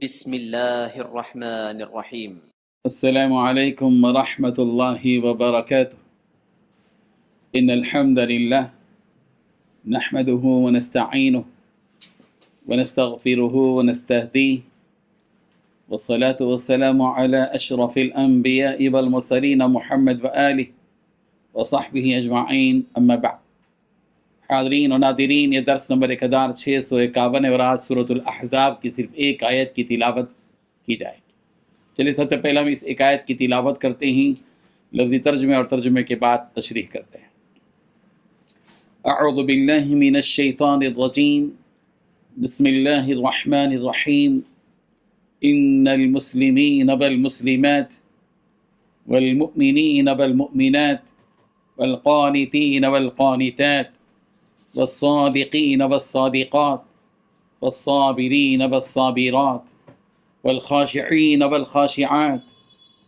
بسم الله الرحمن الرحيم. السلام عليكم ورحمة الله وبركاته. إن الحمد لله نحمده ونستعينه ونستغفره ونستهديه، والصلاة والسلام على أشرف الأنبياء والمرسلين محمد وآله وصحبه أجمعين، أما بعد. حاضرین و ناظرین، یہ درس نمبر 1651 ہے اور آج سورۃ الاحزاب کی صرف ایک آیت کی تلاوت کی جائے گی۔ چلیے سب سے پہلے ہم اس ایک آیت کی تلاوت کرتے ہیں، لفظی ترجمے اور ترجمے کے بعد تشریح کرتے ہیں۔ اعوذ باللہ من الشیطان الرجیم، بسم اللہ الرحمن الرحیم۔ ان المسلمین والمسلمات والمؤمنین والمؤمنات والقانتین والقانتات والصادقین والصادقات والصابرین والصابرات والخاشعین والخاشعات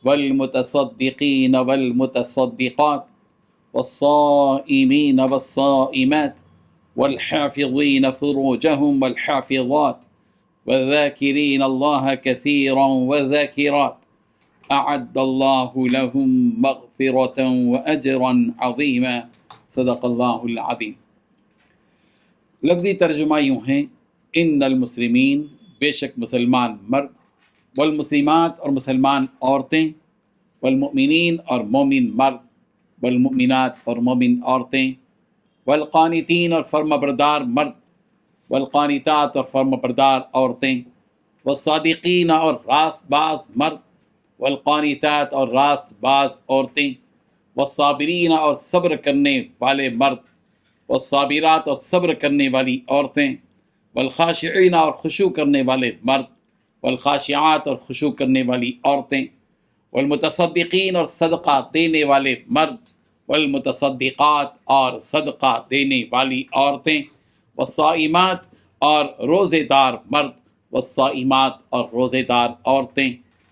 والمتصدقین والمتصدقات والصائمین والصائمات والحافظین فروجهم والحافظات والذاکرین اللہ کثیرا والذاکرات اعد اللہ لهم مغفرة واجرا عظیما، صدق اللہ العظیم۔ لفظی ترجمہ یوں ہے: ان المسلمین، بے شک مسلمان مرد، والمسلمات اور مسلمان عورتیں، والمؤمنین اور مومن مرد، والمؤمنات اور مومن عورتیں، والقانتین اور فرما بردار مرد، والقانتات اور فرما بردار عورتیں، والصادقین اور راست باز مرد، والقانتات اور راست باز عورتیں، والصابرین اور صبر کرنے والے مرد، والصابرات اور صبر کرنے والی عورتیں، والخاشعین اور خشوع کرنے والے مرد، والخاشعات اور خشوع کرنے والی عورتیں، والمتصدقین اور صدقہ دینے والے مرد، والمتصدقات اور صدقہ دینے والی عورتیں، والصائمات اور روزے دار مرد، والصائمات اور روزے دار عورتیں،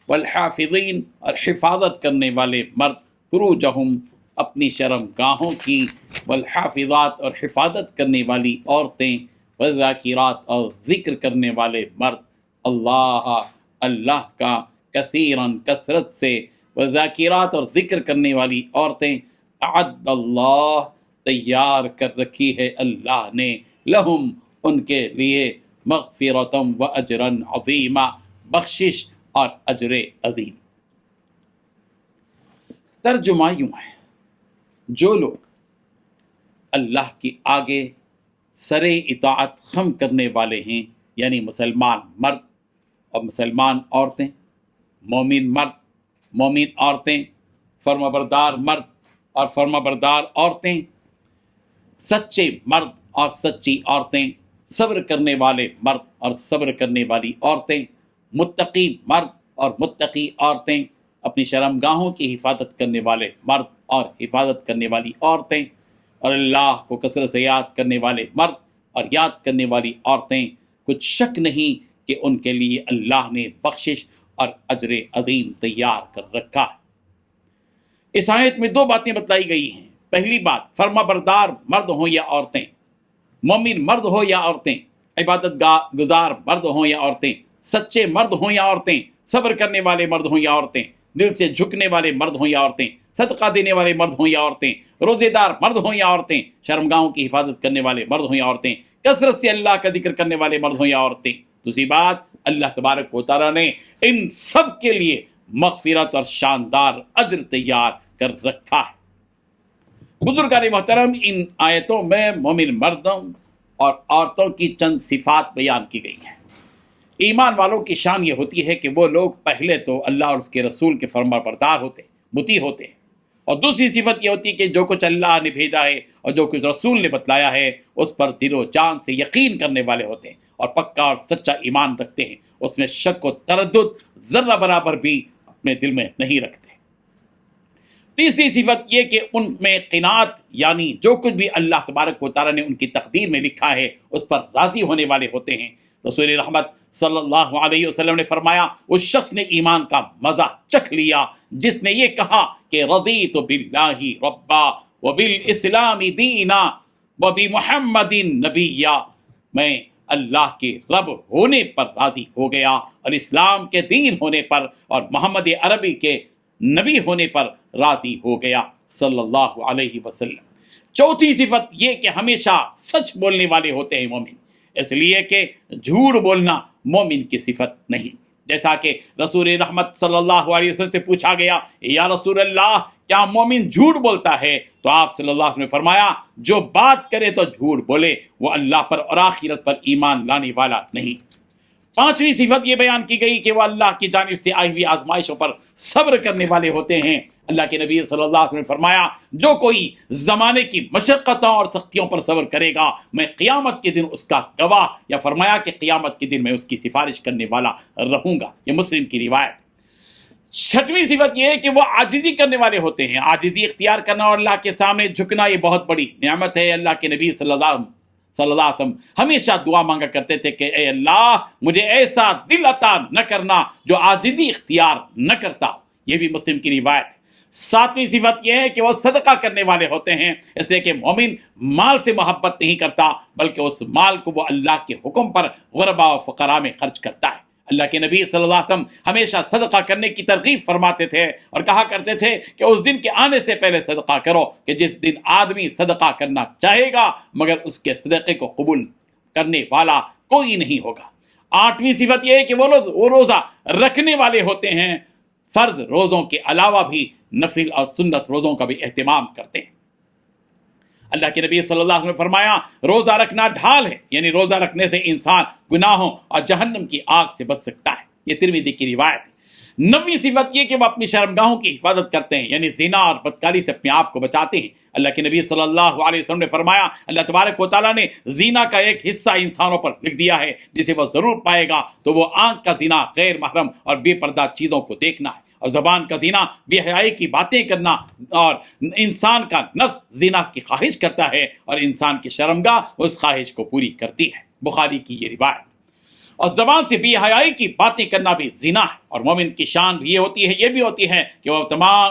والحافظین اور حفاظت کرنے والے مرد، فروجہم اپنی شرم گاہوں کی، والحافظات اور حفاظت کرنے والی عورتیں، والذاکرات اور ذکر کرنے والے مرد اللہ کا کثیراً کثرت سے، والذاکرات اور ذکر کرنے والی عورتیں، اعد اللہ تیار کر رکھی ہے اللہ نے، لہم ان کے لیے، مغفرتم و اجرن عظیما، بخشش اور اجر عظیم۔ ترجمہ یوں ہے: جو لوگ اللہ کی آگے سر اطاعت خم کرنے والے ہیں، یعنی مسلمان مرد اور مسلمان عورتیں، مومن مرد، مومن عورتیں، فرما بردار مرد اور فرما بردار عورتیں، سچے مرد اور سچی عورتیں، صبر کرنے والے مرد اور صبر کرنے والی عورتیں، متقی مرد اور متقی عورتیں، اپنی شرمگاہوں کی حفاظت کرنے والے مرد اور حفاظت کرنے والی عورتیں، اور اللہ کو کثرت سے یاد کرنے والے مرد اور یاد کرنے والی عورتیں، کچھ شک نہیں کہ ان کے لیے اللہ نے بخشش اور اجر عظیم تیار کر رکھا ہے۔ اس آیت میں دو باتیں بتلائی گئی ہیں۔ پہلی بات، فرما بردار مرد ہوں یا عورتیں، مومن مرد ہو یا عورتیں، عبادت گزار مرد ہوں یا عورتیں، سچے مرد ہوں یا عورتیں، صبر کرنے والے مرد ہوں یا عورتیں، دل سے جھکنے والے مرد ہوں یا عورتیں، صدقہ دینے والے مرد ہوں یا عورتیں، روزے دار مرد ہوں یا عورتیں، شرمگاہوں کی حفاظت کرنے والے مرد ہوں یا عورتیں، کثرت سے اللہ کا ذکر کرنے والے مرد ہوں یا عورتیں۔ دوسری بات، اللہ تبارک و تعالیٰ نے ان سب کے لیے مغفرت اور شاندار اجر تیار کر رکھا ہے۔ بزرگان محترم، ان آیتوں میں مومن مردوں اور عورتوں کی چند صفات بیان کی گئی ہیں۔ ایمان والوں کی شان یہ ہوتی ہے کہ وہ لوگ پہلے تو اللہ اور اس کے رسول کے فرما بردار ہوتے، مطیع ہوتے ہیں، اور دوسری صفت یہ ہوتی ہے کہ جو کچھ اللہ نے بھیجا ہے اور جو کچھ رسول نے بتلایا ہے اس پر دل و جان سے یقین کرنے والے ہوتے ہیں اور پکا اور سچا ایمان رکھتے ہیں، اس میں شک و تردد ذرہ برابر بھی اپنے دل میں نہیں رکھتے۔ تیسری صفت یہ کہ ان میں قناعت، یعنی جو کچھ بھی اللہ تبارک و تعالیٰ نے ان کی تقدیر میں لکھا ہے اس پر راضی ہونے والے ہوتے ہیں۔ رسول رحمت صلی اللہ علیہ وسلم نے فرمایا، اس شخص نے ایمان کا مزہ چکھ لیا جس نے یہ کہا کہ رضیت باللہ ربا وبالاسلام دینا وبمحمد نبیا، میں اللہ کے رب ہونے پر راضی ہو گیا اور اسلام کے دین ہونے پر اور محمد عربی کے نبی ہونے پر راضی ہو گیا صلی اللہ علیہ وسلم۔ چوتھی صفت یہ کہ ہمیشہ سچ بولنے والے ہوتے ہیں مومن، اس لیے کہ جھوٹ بولنا مومن کی صفت نہیں۔ جیسا کہ رسول رحمت صلی اللہ علیہ وسلم سے پوچھا گیا، یا رسول اللہ کیا مومن جھوٹ بولتا ہے؟ تو آپ صلی اللہ علیہ وسلم نے فرمایا، جو بات کرے تو جھوٹ بولے، وہ اللہ پر اور آخرت پر ایمان لانے والا نہیں۔ پانچویں صفت یہ بیان کی گئی کہ وہ اللہ کی جانب سے آئی ہوئی آزمائشوں پر صبر کرنے والے ہوتے ہیں۔ اللہ کے نبی صلی اللہ علیہ وسلم نے فرمایا، جو کوئی زمانے کی مشقتوں اور سختیوں پر صبر کرے گا، میں قیامت کے دن اس کا گواہ، یا فرمایا کہ قیامت کے دن میں اس کی سفارش کرنے والا رہوں گا۔ یہ مسلم کی روایت۔ چھٹویں صفت یہ ہے کہ وہ عاجزی کرنے والے ہوتے ہیں۔ عاجزی اختیار کرنا اور اللہ کے سامنے جھکنا یہ بہت بڑی نعمت ہے۔ اللہ کے نبی صلی اللہ علیہ وسلم ہمیشہ دعا مانگا کرتے تھے کہ اے اللہ مجھے ایسا دل عطا نہ کرنا جو عاجزی اختیار نہ کرتا۔ یہ بھی مسلم کی روایت ہے۔ ساتویں صفت یہ ہے کہ وہ صدقہ کرنے والے ہوتے ہیں، اس لیے کہ مومن مال سے محبت نہیں کرتا بلکہ اس مال کو وہ اللہ کے حکم پر غربا و فقراء میں خرچ کرتا ہے۔ اللہ کے نبی صلی اللہ علیہ وسلم ہمیشہ صدقہ کرنے کی ترغیب فرماتے تھے اور کہا کرتے تھے کہ اس دن کے آنے سے پہلے صدقہ کرو کہ جس دن آدمی صدقہ کرنا چاہے گا مگر اس کے صدقے کو قبول کرنے والا کوئی نہیں ہوگا۔ آٹھویں صفت یہ ہے کہ وہ روزہ رکھنے والے ہوتے ہیں، فرض روزوں کے علاوہ بھی نفل اور سنت روزوں کا بھی اہتمام کرتے ہیں۔ اللہ کے نبی صلی اللہ علیہ وسلم نے فرمایا، روزہ رکھنا ڈھال ہے، یعنی روزہ رکھنے سے انسان گناہوں اور جہنم کی آگ سے بچ سکتا ہے۔ یہ ترمذی کی روایت ہے۔ 9ویں صفت یہ کہ وہ اپنی شرمگاہوں کی حفاظت کرتے ہیں، یعنی زنا اور بدکاری سے اپنے آپ کو بچاتے ہیں۔ اللہ کے نبی صلی اللہ علیہ وسلم نے فرمایا، اللہ تبارک و تعالیٰ نے زنا کا ایک حصہ انسانوں پر لکھ دیا ہے جسے وہ ضرور پائے گا، تو وہ آنکھ کا زنا غیر محرم اور بے پردہ چیزوں کو دیکھنا ہے، اور زبان کا زنا بے حیائی کی باتیں کرنا، اور انسان کا نفس زنا کی خواہش کرتا ہے اور انسان کی شرمگاہ اس خواہش کو پوری کرتی ہے۔ بخاری کی یہ روایت۔ اور زبان سے بے حیائی کی باتیں کرنا بھی زنا ہے، اور مومن کی شان بھی یہ بھی ہوتی ہے کہ وہ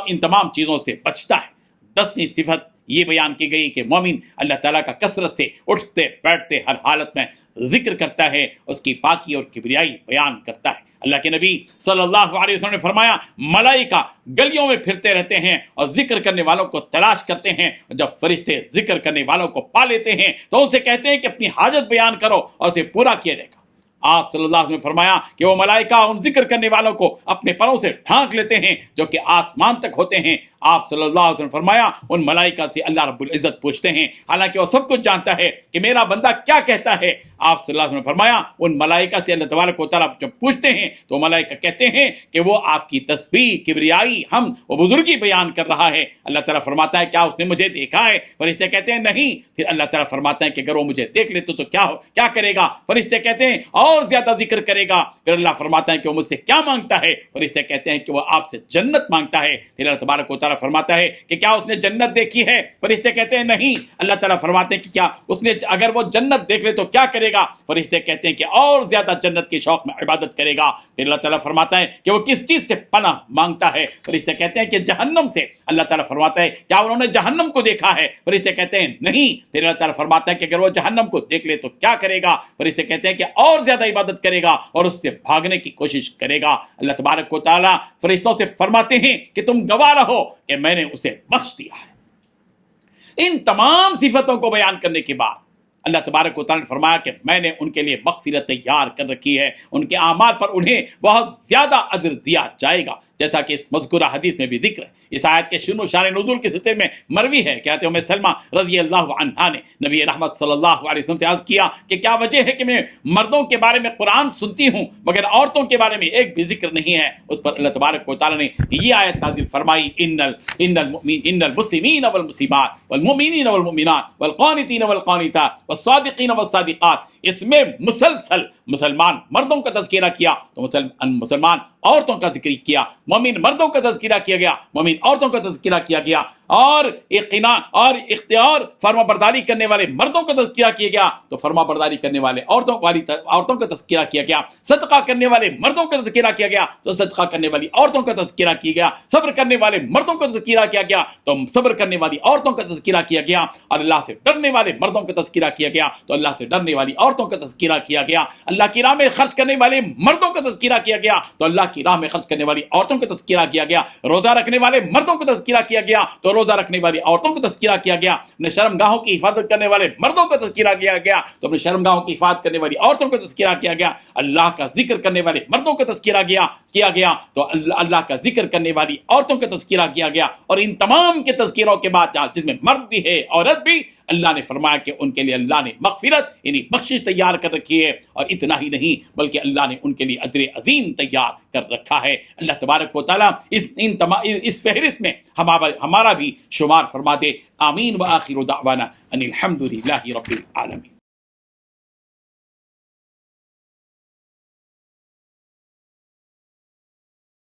ان تمام چیزوں سے بچتا ہے۔ 10ویں صفت یہ بیان کی گئی کہ مومن اللہ تعالیٰ کا کثرت سے اٹھتے بیٹھتے ہر حالت میں ذکر کرتا ہے، اس کی پاکی اور کبریائی بیان کرتا ہے۔ اللہ کے نبی صلی اللہ علیہ وسلم نے فرمایا، ملائکہ گلیوں میں پھرتے رہتے ہیں اور ذکر کرنے والوں کو تلاش کرتے ہیں، اور جب فرشتے ذکر کرنے والوں کو پا لیتے ہیں تو ان سے کہتے ہیں کہ اپنی حاجت بیان کرو اور اسے پورا کیا جائے گا۔ آپ صلی اللہ علیہ وسلم نے فرمایا کہ وہ ملائکہ ان ذکر کرنے والوں کو اپنے پروں سے ڈھانک لیتے ہیں جو کہ آسمان تک ہوتے ہیں۔ آپ صلی اللہ علیہ وسلم نے فرمایا، ان ملائکہ سے اللہ رب العزت پوچھتے ہیں، حالانکہ وہ سب کچھ جانتا ہے کہ میرا بندہ کیا کہتا ہے۔ آپ صلی اللہ علیہ وسلم نے فرمایا، ان ملائکہ سے اللہ تبارک و تعالیٰ جب پوچھتے ہیں تو ملائکہ کہتے ہیں کہ وہ آپ کی تسبیح، کبریائی، حمد و بزرگی بیان کر رہا ہے۔ اللہ تعالیٰ فرماتا ہے، کیا اس نے مجھے دیکھا ہے؟ فرشتے کہتے ہیں نہیں۔ پھر اللہ تعالیٰ فرماتا ہے کہ اگر وہ مجھے دیکھ لیتے تو کیا کرے گا؟ فرشتے کہتے ہیں اور زیادہ ذکر کرے گا۔ پھر اللہ فرماتا ہے کہ وہ مجھ سے کیا مانگتا ہے؟ فرشتے کہتے ہیں کہ وہ آپ سے جنت مانگتا ہے۔ پھر اللہ تبارک و تعالیٰ فرماتا ہے کہ کیا اس نے جنت دیکھی ہے؟ فرشتے کہتے ہیں نہیں۔ اللہ تعالیٰ فرماتے ہیں کہ کیا اس نے اگر وہ جنت دیکھ لے تو کیا کرے گا؟ فرشتے کہتے ہیں کہ اور زیادہ جنت کے شوق میں عبادت کرے گا۔ پھر اللہ تعالیٰ فرماتا ہے کہ وہ کس چیز سے پناہ مانگتا ہے؟ فرشتے کہتے ہیں کہ جہنم سے۔ اللہ تعالیٰ فرماتا ہے کیا انہوں نے جہنم کو دیکھا ہے؟ فرشتے کہتے ہیں نہیں۔ پھر اللہ تعالیٰ فرماتا ہے کہ اگر وہ جہنم کو دیکھ لے تو کیا کرے گا؟ فرشتے کہتے ہیں کہ اور زیادہ عبادت کرے گا اور اس سے بھاگنے کی کوشش کرے گا۔ اللہ تبارک و تعالیٰ فرشتوں سے فرماتے ہیں کہ تم گواہ رہو کہ میں نے اسے بخش دیا ہے۔ ان تمام صفتوں کو بیان کرنے کے بعد اللہ تبارک و تعالیٰ نے فرمایا کہ میں نے ان کے لیے مغفرت تیار کر رکھی ہے، ان کے اعمال پر انہیں بہت زیادہ اجر دیا جائے گا، جیسا کہ اس مذکورہ حدیث میں بھی ذکر ہے۔ اس آیت کے شان نزول کے سلسلے میں مروی ہے کہ ام سلمہ رضی اللہ عنہا نے نبی رحمت صلی اللہ علیہ وسلم سے عرض کیا کہ کیا وجہ ہے کہ میں مردوں کے بارے میں قرآن سنتی ہوں مگر عورتوں کے بارے میں ایک بھی ذکر نہیں ہے؟ اس پر اللہ تبارک و تعالیٰ نے یہ آیت نازل فرمائی، ان المسلمین والمسلمات والمؤمنین والمؤمنات والقانتین والقانتات والصادقین والصادقات۔ اس میں مسلسل مسلمان مردوں کا تذکرہ کیا تو مسلمان عورتوں کا ذکر کیا، مومن مردوں کا تذکرہ کیا گیا، مومن عورتوں کا تذکرہ کیا گیا، اور اختیار فرما برداری کرنے والے مردوں کا تذکرہ کیا گیا تو فرما برداری کرنے والے عورتوں کا تذکرہ کیا گیا، صدقہ کرنے والے مردوں کا تذکرہ کیا گیا تو صدقہ کرنے والی عورتوں کا تذکرہ کیا گیا، صبر کرنے والے مردوں کا تذکرہ کیا گیا تو صبر کرنے والی عورتوں کا تذکرہ کیا گیا، اور اللہ سے ڈرنے والے مردوں کا تذکرہ کیا گیا تو اللہ سے ڈرنے والی عورتوں کا تذکرہ کیا گیا، اللہ کی راہ میں خرچ کرنے والے مردوں کا تذکرہ کیا گیا تو اللہ کی راہ میں خرچ کرنے والی عورتوں کا تذکرہ کیا گیا، روزہ رکھنے والے مردوں کا تذکرہ کیا گیا تو روزہ رکھنے والی عورتوں کا تذکرہ کیا گیا، اپنے شرمگاہوں کی حفاظت کرنے والے مردوں کا تذکرہ کیا گیا تو اپنے شرمگاہوں کی حفاظت کرنے والی عورتوں کا تذکرہ کیا گیا، اللہ کا ذکر کرنے والے مردوں کا تذکرہ کیا گیا تو اللہ کا ذکر کرنے والی عورتوں کا تذکرہ کیا گیا، اور ان تمام کے تذکروں کے بعد جس میں مرد بھی ہے عورت بھی، اللہ نے فرمایا کہ ان کے لیے اللہ نے مغفرت یعنی بخشش تیار کر رکھی ہے، اور اتنا ہی نہیں بلکہ اللہ نے ان کے لیے اجر عظیم تیار کر رکھا ہے۔ اللہ تبارک و تعالیٰ اس فہرست میں ہمارا بھی شمار فرما دے۔ آمین۔ وآخر دعوانا ان الحمد للہ رب العالمین۔